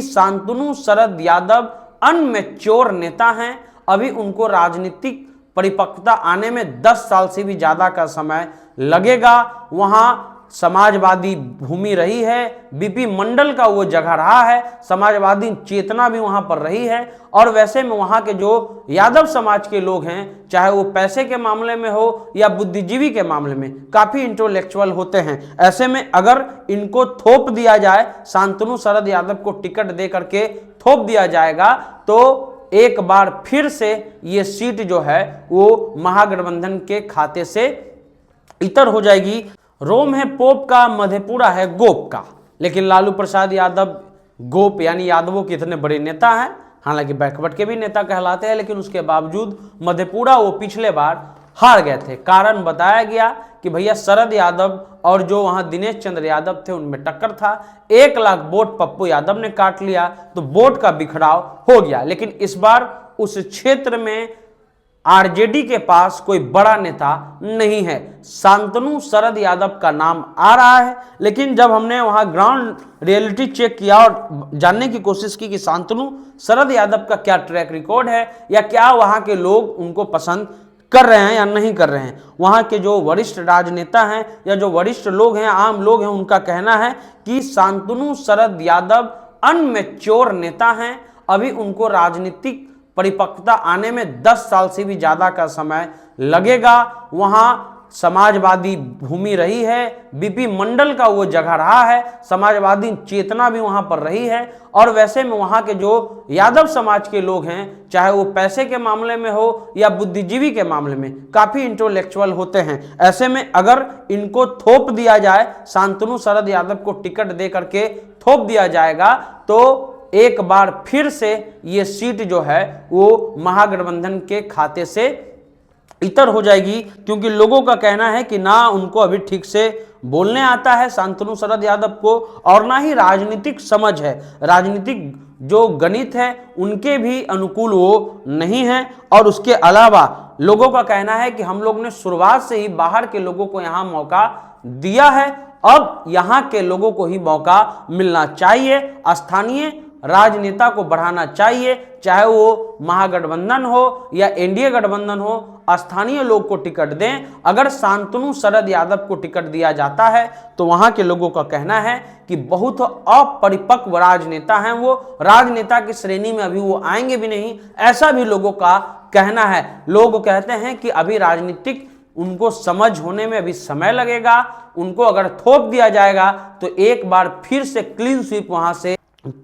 Shantanu Sharad Yadav immature नेता हैं, अभी उनको राजनीतिक परिपक्वता आने में 10 साल से भी ज्यादा का समय लगेगा। वहां समाजवादी भूमि रही है, बीपी मंडल का वो जगह रहा है, समाजवादी चेतना भी वहां पर रही है। और वैसे में वहां के जो यादव समाज के लोग हैं, चाहे वो पैसे के मामले में हो या बुद्धिजीवी के मामले में, काफी इंटेलेक्चुअल होते हैं। ऐसे में अगर इनको थोप दिया जाए, शांतनु शरद यादव को टिकट दे करके थोप दिया जाएगा, तो एक बार फिर से ये सीट जो है वो महागठबंधन के खाते से इतर हो जाएगी। रोम है पोप का, मधेपुरा है गोप का। लेकिन लालू प्रसाद यादव गोप यानी यादवों के इतने बड़े नेता हैं, हालांकि बैकवर्ड के भी नेता कहलाते हैं, लेकिन उसके बावजूद मधेपुरा वो पिछले बार हार गए थे। कारण बताया गया कि भैया शरद यादव और जो वहां दिनेश चंद्र यादव थे उनमें टक्कर था। 1 लाख वोट पप्पू यादव ने काट लिया, तो वोट का बिखराव हो गया। लेकिन इस बार उस क्षेत्र में आरजेडी के पास कोई बड़ा नेता नहीं है। शांतनु शरद यादव का नाम आ रहा है, लेकिन जब हमने वहां ग्राउंड रियलिटी चेक किया और जानने की कोशिश की कि शांतनु शरद यादव का क्या ट्रैक रिकॉर्ड है, या क्या वहां के लोग उनको पसंद कर रहे हैं या नहीं कर रहे हैं, वहां के जो वरिष्ठ राजनेता हैं या जो वरिष्ठ लोग हैं, आम लोग हैं, उनका कहना है कि शांतनु शरद यादव अनमेच्योर नेता हैं, अभी उनको राजनीतिक परिपक्वता आने में 10 साल से भी ज्यादा का समय लगेगा। वहां समाजवादी भूमि रही है, बीपी मंडल का वो जगह रहा है, समाजवादी चेतना भी वहां पर रही है। और वैसे में वहां के जो यादव समाज के लोग हैं, चाहे वो पैसे के मामले में हो या बुद्धिजीवी के मामले में, काफी इंटेलेक्चुअल होते हैं। ऐसे में अगर इनको थोप दिया जाए, शांतनु शरद यादव को टिकट दे करके थोप दिया जाएगा, तो एक बार फिर से ये सीट जो है वो महागठबंधन के खाते से इतर हो जाएगी। क्योंकि लोगों का कहना है कि ना उनको अभी ठीक से बोलने आता है शांतनु शरद यादव को, और ना ही राजनीतिक समझ है, राजनीतिक जो गणित है उनके भी अनुकूल वो नहीं है। और उसके अलावा लोगों का कहना है कि हम लोग ने शुरुआत से ही बाहर के लोगों को यहाँ मौका दिया है, अब यहाँ के लोगों को ही मौका मिलना चाहिए, स्थानीय राजनेता को बढ़ाना चाहिए, चाहे वो महागठबंधन हो या एनडीए गठबंधन हो, स्थानीय लोग को टिकट दें। अगर शांतनु शरद यादव को टिकट दिया जाता है तो वहां के लोगों का कहना है कि बहुत अपरिपक्व राजनेता हैं, वो राजनेता की श्रेणी में अभी वो आएंगे भी नहीं, ऐसा भी लोगों का कहना है। लोग कहते हैं कि अभी राजनीतिक उनको समझ होने में अभी समय लगेगा, उनको अगर थोप दिया जाएगा तो एक बार फिर से क्लीन स्वीप वहां से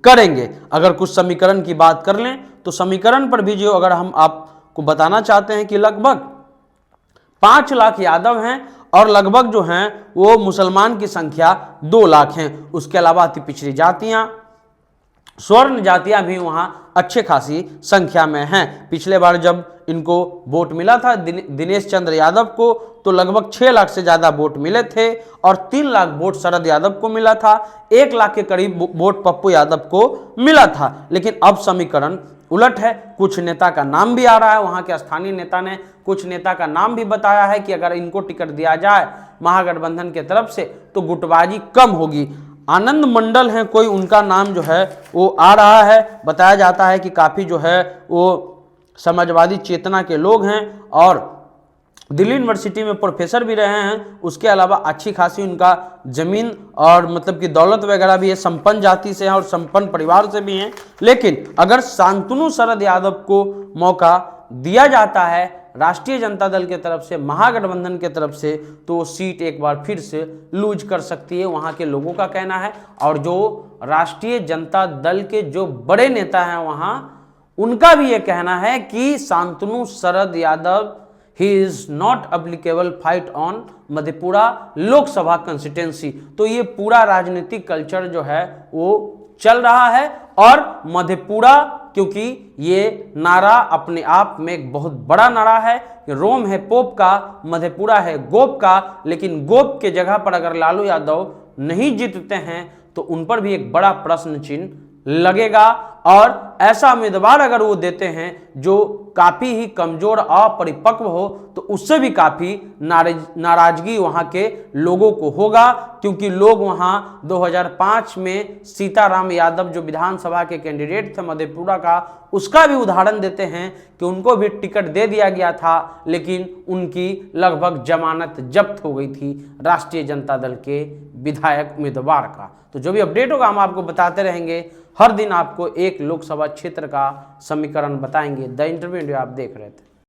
करेंगे। अगर कुछ समीकरण की बात कर लें तो समीकरण पर भी जो अगर हम आपको बताना चाहते हैं कि लगभग 5 लाख यादव हैं और लगभग जो हैं वो मुसलमान की संख्या 2 लाख हैं। उसके अलावा अति पिछड़ी जातियां, स्वर्ण जातियां भी वहां अच्छे खासी संख्या में हैं। पिछले बार जब इनको वोट मिला था दिनेश चंद्र यादव को, तो लगभग 6 लाख से ज्यादा वोट मिले थे और 3 लाख वोट शरद यादव को मिला था, 1 लाख के करीब वोट पप्पू यादव को मिला था। लेकिन अब समीकरण उलट है, कुछ नेता का नाम भी आ रहा है, वहां के स्थानीय नेता ने कुछ नेता का नाम भी बताया है कि अगर इनको टिकट दिया जाए महागठबंधन के तरफ से तो गुटबाजी कम होगी। आनंद मंडल हैं कोई, उनका नाम जो है वो आ रहा है। बताया जाता है कि काफ़ी जो है वो समाजवादी चेतना के लोग हैं और दिल्ली यूनिवर्सिटी में प्रोफेसर भी रहे हैं। उसके अलावा अच्छी खासी उनका जमीन और मतलब कि दौलत वगैरह भी है, संपन्न जाति से हैं और संपन्न परिवार से भी हैं। लेकिन अगर शांतनु शरद यादव को मौका दिया जाता है राष्ट्रीय जनता दल के तरफ से, महागठबंधन के तरफ से, तो सीट एक बार फिर से लूज कर सकती है, वहाँ के लोगों का कहना है। और जो राष्ट्रीय जनता दल के जो बड़े नेता हैं वहाँ, उनका भी ये कहना है कि Shantanu Sharad Yadav he is not applicable fight on Madhepura Lok Sabha constituency. तो ये पूरा राजनीतिक कल्चर जो है वो चल रहा है। और मधेपुरा, क्योंकि ये नारा अपने आप में एक बहुत बड़ा नारा है, रोम है पोप का, मधेपुरा है गोप का, लेकिन गोप के जगह पर अगर लालू यादव नहीं जीतते हैं तो उन पर भी एक बड़ा प्रश्न चिन्ह लगेगा। और ऐसा उम्मीदवार अगर वो देते हैं जो काफ़ी ही कमज़ोर अपरिपक्व हो तो उससे भी काफ़ी नाराज़गी वहाँ के लोगों को होगा, क्योंकि लोग वहाँ 2005 में सीताराम यादव जो विधानसभा के कैंडिडेट थे मधेपुरा का, उसका भी उदाहरण देते हैं कि उनको भी टिकट दे दिया गया था, लेकिन उनकी लगभग जमानत जब्त हो गई थी राष्ट्रीय जनता दल के विधायक उम्मीदवार का। तो जो भी अपडेट होगा हम आपको बताते रहेंगे। हर दिन आपको एक लोकसभा क्षेत्र का समीकरण बताएंगे। द इंटरव्यू इंडिया आप देख रहे थे।